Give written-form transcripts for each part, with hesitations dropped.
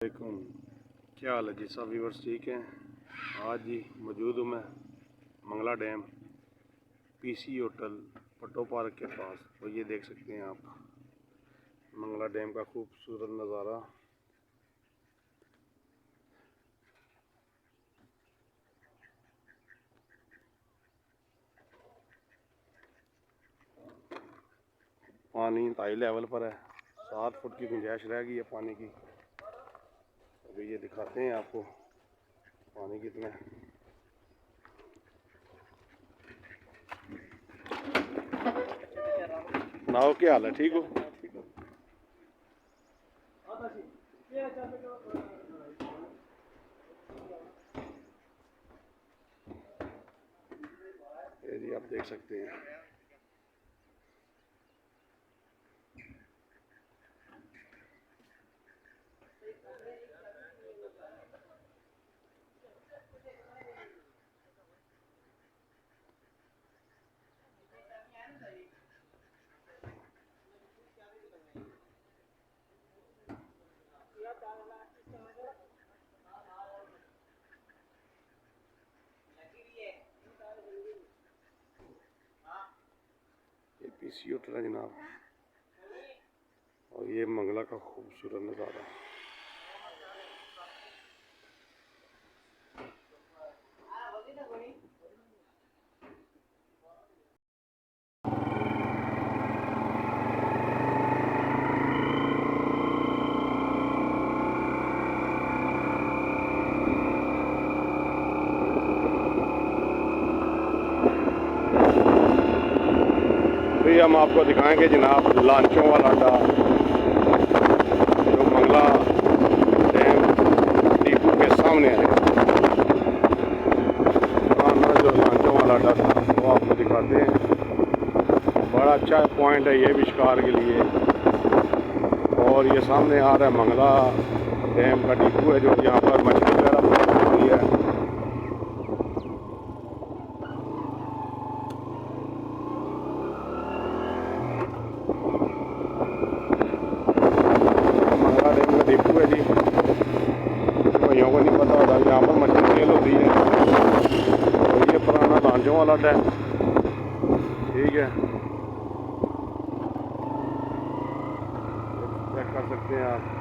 वालेकुम, क्या हाल है जी? सब व्यूअर्स ठीक हैं। आज जी मौजूद हूँ मैं मंगला डैम पीसी होटल पट्टो पार्क के पास। तो ये देख सकते हैं आप मंगला डैम का खूबसूरत नज़ारा। पानी हाई लेवल पर है, 7 फुट की गुंजाइश रह गई है पानी की। अभी ये दिखाते हैं आपको पानी कितना है। नाव क्या हाल है? ठीक हो? ये जी आप देख सकते हैं। ये पीसी होटल है जनाब, और ये मंगला का खूबसूरत नज़ारा। तो हम आपको दिखाएंगे जनाब लांचों वाला अड्डा जो मंगला डैम डिपो के सामने है। पुराना जो लांचों वाला अड्डा था वो आपको दिखाते हैं। बड़ा अच्छा पॉइंट है ये भी शिकार के लिए। और ये सामने आ रहा है मंगला डैम का डिपो है जो यहाँ पर मछली वगैरह होती है। डिपो है जी, भाइयों को नहीं पता होता यहाँ पर मछली सेल होती है। तो ये पुराना लांचों वाला डैम, ठीक है, चेक कर सकते हैं आप।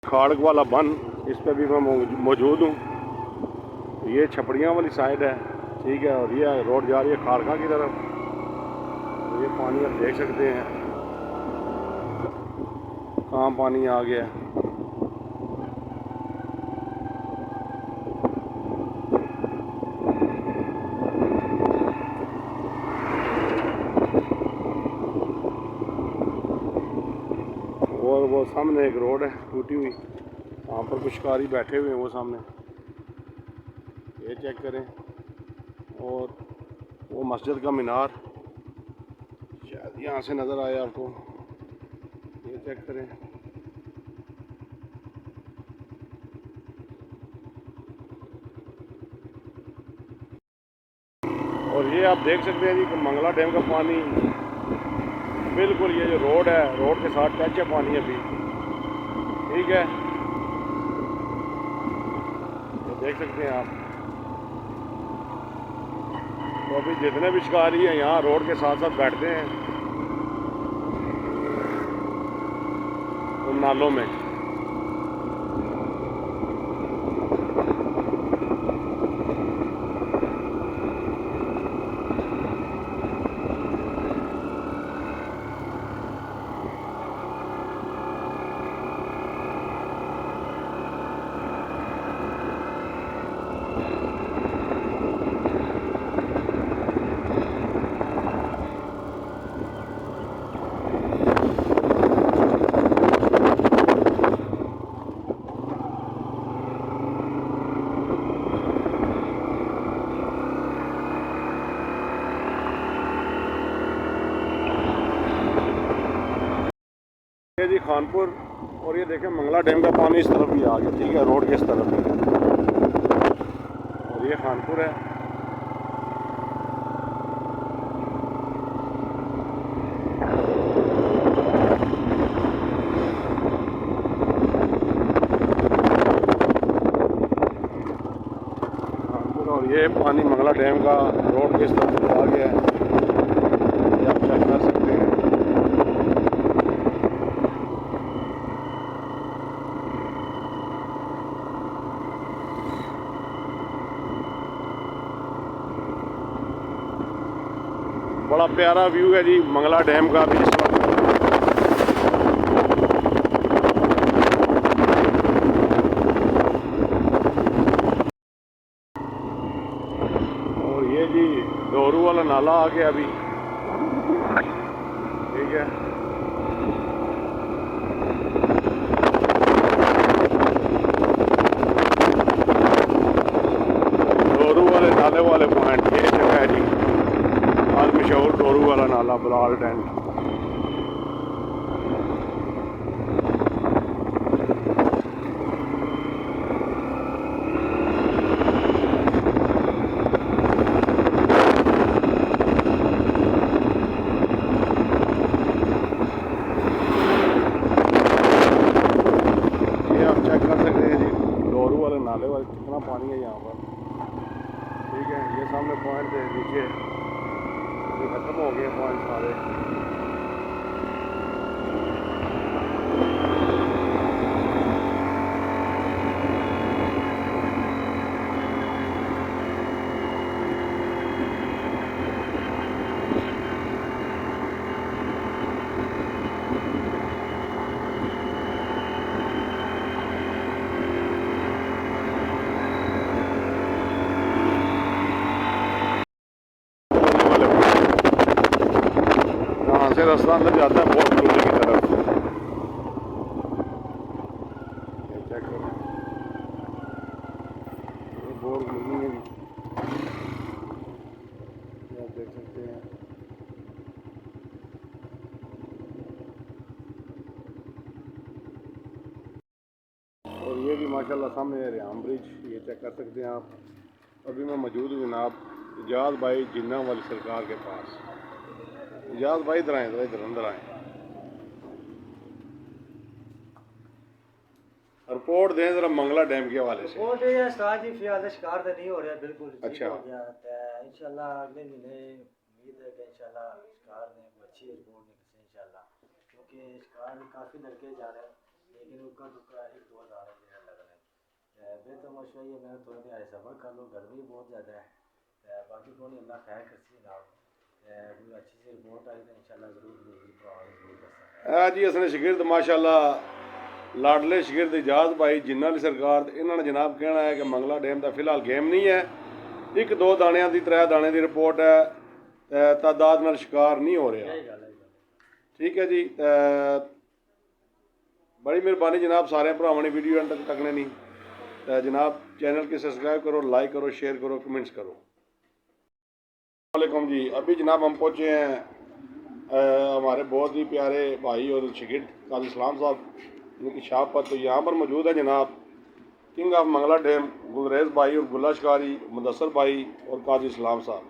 खाड़क वाला बन, इस पे भी मैं मौजूद हूँ। ये छपड़ियाँ वाली साइड है, ठीक है, और ये रोड जा रही है खाड़का की तरफ। ये पानी आप देख सकते हैं कहाँ पानी आ गया। और वो सामने एक रोड है टूटी हुई, वहाँ पर कुछ शिकारी बैठे हुए हैं वो सामने, ये चेक करें। और वो मस्जिद का मीनार शायद यहाँ से नज़र आया आपको, ये चेक करें। और ये आप देख सकते हैं जी कि मंगला डैम का पानी बिल्कुल, ये जो रोड है रोड के साथ टच है पानी अभी, ठीक है, ये देख सकते हैं आप। तो अभी जितने भी शिकारी हैं यहाँ रोड के साथ साथ बैठते हैं उन नालों में। ये जी खानपुर, और ये देखें मंगला डैम का पानी इस तरफ भी आ गया, ठीक है, रोड के इस तरफ भी है, और ये खानपुर है। खानपुर, और ये पानी मंगला डैम का रोड के इस तरफ आ गया है, ये आप चेक कर सकते हैं। बड़ा प्यारा व्यू है जी मंगला डैम का भी इस वक्त। और ये जी डोरू वाला नाला आ गया अभी, ठीक है। डोरू वाले नाले वाले पॉइंट ये जगह है जी, आज मशहूर डोरू वाला नाला बिलाल टेंट। ये आप चेक कर सकते हैं जी डोरू वाले नाले वाले कितना पानी है यहाँ पर, ठीक है। ये सामने पॉइंट है, नीचे खत्म हो गए पॉइंट सारे। से रास्ता अंदर जाता है बहुत दूर की तरफ। ये चेक करो, ये बोर्ड नहीं है, ये आप देख सकते हैं। और ये भी माशाल्लाह सामने रियाम ब्रिज, ये चेक कर सकते हैं आप। अभी मैं मौजूद हूँ जनाब इजाज़ भाई जिन्ना वाली सरकार के पास। इजाज़ भाई इधर आए, इधर अंदर आए, रिपोर्ट दें जरा मंगला डैम के हवाले से। रिपोर्ट ये उस्ताद जी फिलहाल शिकार तो नहीं हो रहा, बिल्कुल अच्छा हो गया। इंशाल्लाह अगले महीने उम्मीद है कि इंशाल्लाह शिकार ने अच्छी रिपोर्ट निकले इंशाल्लाह, क्योंकि शिकार काफ़ी लड़के जा रहे हैं, लेकिन उनका दुक्का एक दो जा रहे हैं लग रहा है। बेहतर मशवरा ये मैं थोड़ा देर सफ़र कर लो, गर्मी बहुत ज़्यादा है, बाकी कौन अल्लाह खैर करसी ना कोई अच्छी सी रिपोर्ट आई तो इंशाल्लाह ज़रूर कर जी असने शिगिरद माशाल्लाह लाडले शिगिरद इजाज़ भाई जिन्ना वाली सरकार, इन्होंने जनाब कहना है कि मंगला डैम का फिलहाल गेम नहीं है, एक दो दाणियां दी त्रै दाने की रिपोर्ट है, तादाद नाल शिकार नहीं हो रहा, ठीक है जी। बड़ी मेहरबानी जनाब सारे भरावां ने वीडियो एंड तक तकने नहीं, जनाब चैनल के सब्सक्राइब करो, लाइक करो, शेयर करो, कमेंट्स करो। वालेकुम जी, अभी जनाब हम पहुँचे हैं हमारे बहुत ही प्यारे भाई और शिगिर्द काजी इस्लाम साहब उनकी शाप पर। तो यहाँ पर मौजूद है जनाब king of Mangla dam Gulrez भाई और गुल्ला शिकारी मुदस्सर भाई और काजी इस्लाम साहब।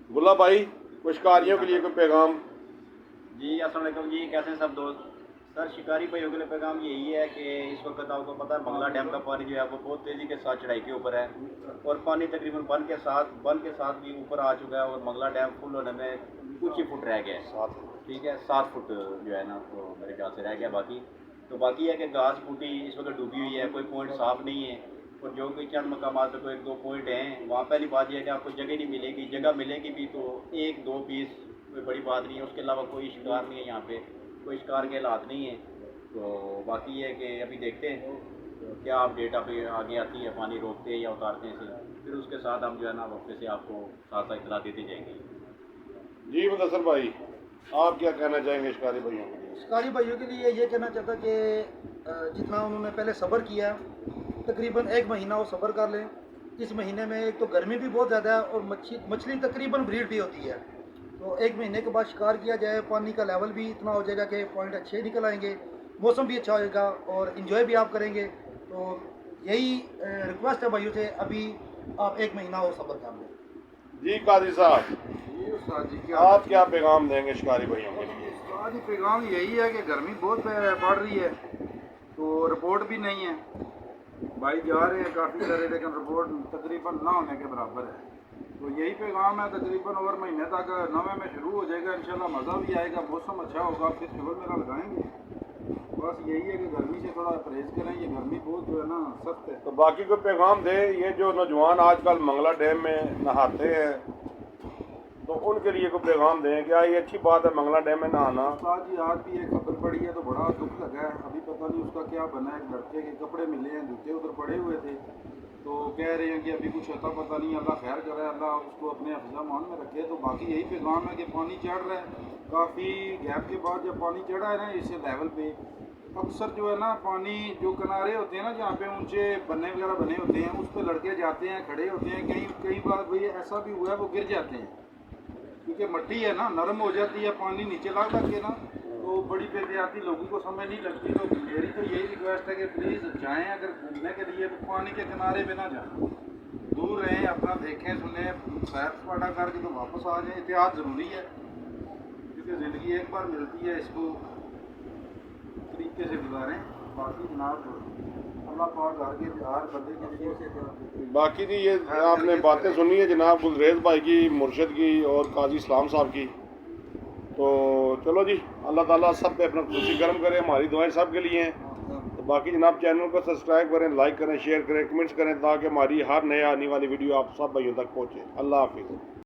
गुल्ला भाई कुछ शिकारियों के लिए कोई पैगाम? जी अस्सलाम वालेकुम जी, कैसे हैं सब दोस्त? सर शिकारी भाइयों के लिए पैगाम यही है कि इस वक्त आपको पता है मंगला डैम का पानी जो है वो बहुत तेज़ी के साथ चढ़ाई के ऊपर है, और पानी तकरीबन बन के साथ भी ऊपर आ चुका है, और मंगला डैम फुल होने में कुछ ही फुट रह गया है, ठीक है, 7 फुट जो है ना तो मेरे ख्याल से रह गया। बाकी है कि घास बूटी इस वक्त डूबी हुई है, कोई पॉइंट साफ़ नहीं है, और जो कोई चंद मकाम पर कोई 1-2 पॉइंट हैं वहाँ पहली बात यह है कि आपको जगह नहीं मिलेगी, जगह मिलेगी भी तो 1-2 पीस, कोई बड़ी बात नहीं है, उसके अलावा कोई शिकार नहीं है यहाँ पे, कोई शिकार के हालात नहीं है। तो बाकी है कि अभी देखते हैं तो क्या अपडेट अभी आगे आती है, पानी रोकते हैं या उतारते हैं, फिर उसके साथ हम जो है ना वक्त से आपको साथ साथ इतला देते जाएंगे। जी मुदस्सर भाई आप क्या कहना चाहेंगे शिकारी भाइयों के लिए? शिकारी भाइयों के लिए ये कहना चाहता कि जितना उन्होंने पहले सब्र किया, तकरीबन 1 महीना वो सब्र कर लें। इस महीने में एक तो गर्मी भी बहुत ज़्यादा है और मछली तकरीबन ब्रीड भी होती है, तो 1 महीने के बाद शिकार किया जाए, पानी का लेवल भी इतना हो जाएगा कि पॉइंट अच्छे निकल आएंगे। मौसम भी अच्छा होएगा और इन्जॉय भी आप करेंगे। तो यही रिक्वेस्ट है भाइयों से, अभी आप 1 महीना और सब्र कर लें। जी काजी साहब, जी उस्ताद जी आप क्या पैगाम देंगे शिकारी भाइयों के लिए? उस्ताद जी पैगाम यही है कि गर्मी बहुत पड़ रही है, तो रिपोर्ट भी नहीं है। भाई जा रहे हैं काफ़ी सारे, लेकिन रिपोर्ट तकरीबन ना होने के बराबर है। तो यही पैगाम है, तकरीबन और महीने तक नवे में शुरू हो जाएगा इंशाल्लाह, मज़ा भी आएगा, मौसम अच्छा होगा, फिर शगल मेला लगाएंगे। बस यही है कि गर्मी से थोड़ा परहेज करें, ये गर्मी बहुत जो है ना सख्त है। तो बाकी को पैगाम दे, ये जो नौजवान आजकल मंगला डैम में नहाते हैं तो उनके लिए को पैगाम दें, क्या ये अच्छी बात है मंगला डैम में नहाना? उस्ताद जी आज भी एक खबर पड़ी है तो बड़ा दुख लगा है, अभी पता नहीं उसका क्या बना है। एक लड़के के कपड़े मिले हैं, जूते उधर पड़े हुए थे, तो कह रहे हैं कि अभी कुछ अता पता नहीं, अल्लाह खैर करे, अल्लाह उसको अपने हिफ्ज़ मान में रखे। तो बाकी यही पैगाम है कि पानी चढ़ रहा है, काफ़ी गैप के बाद जब पानी चढ़ा है ना इस लेवल पे, अक्सर जो है ना पानी जो किनारे होते हैं ना जहाँ पे ऊंचे बन्ने वगैरह बने होते हैं उस पर लड़के जाते हैं, खड़े होते हैं, कई बार भाई ऐसा भी हुआ है वो गिर जाते हैं, क्योंकि मिट्टी है ना नरम हो जाती है, पानी नीचे लग के ना, तो बड़ी बेहतियाती लोगों को समझ नहीं लगती। तो मेरी तो यही रिक्वेस्ट है कि प्लीज़ जाएं अगर घूमने के लिए तो पानी के किनारे पे ना जाएं, दूर रहें, अपना देखें सुने, सैर सपाटा करके तो वापस आ जाएं। एहतियात ज़रूरी है क्योंकि ज़िंदगी एक बार मिलती है, इसको तरीके से गुजारें। बाकी जनाब अल्लाह पाक हर के हर बंदे के लिए। बाकी जी ये आपने बातें सुनी है जनाब गुलरेज भाई की, मुर्शद की और काजी इस्लाम साहब की। तो चलो जी, अल्लाह ताला सब पे अपना खुशी गर्म करे, हमारी दुआएं सब के लिए हैं। तो बाकी जनाब चैनल को सब्सक्राइब करें, लाइक करें, शेयर करें, कमेंट्स करें, ताकि हमारी हर नया आने वाली वीडियो आप सब भाइयों तक पहुँचे। अल्लाह हाफिज़।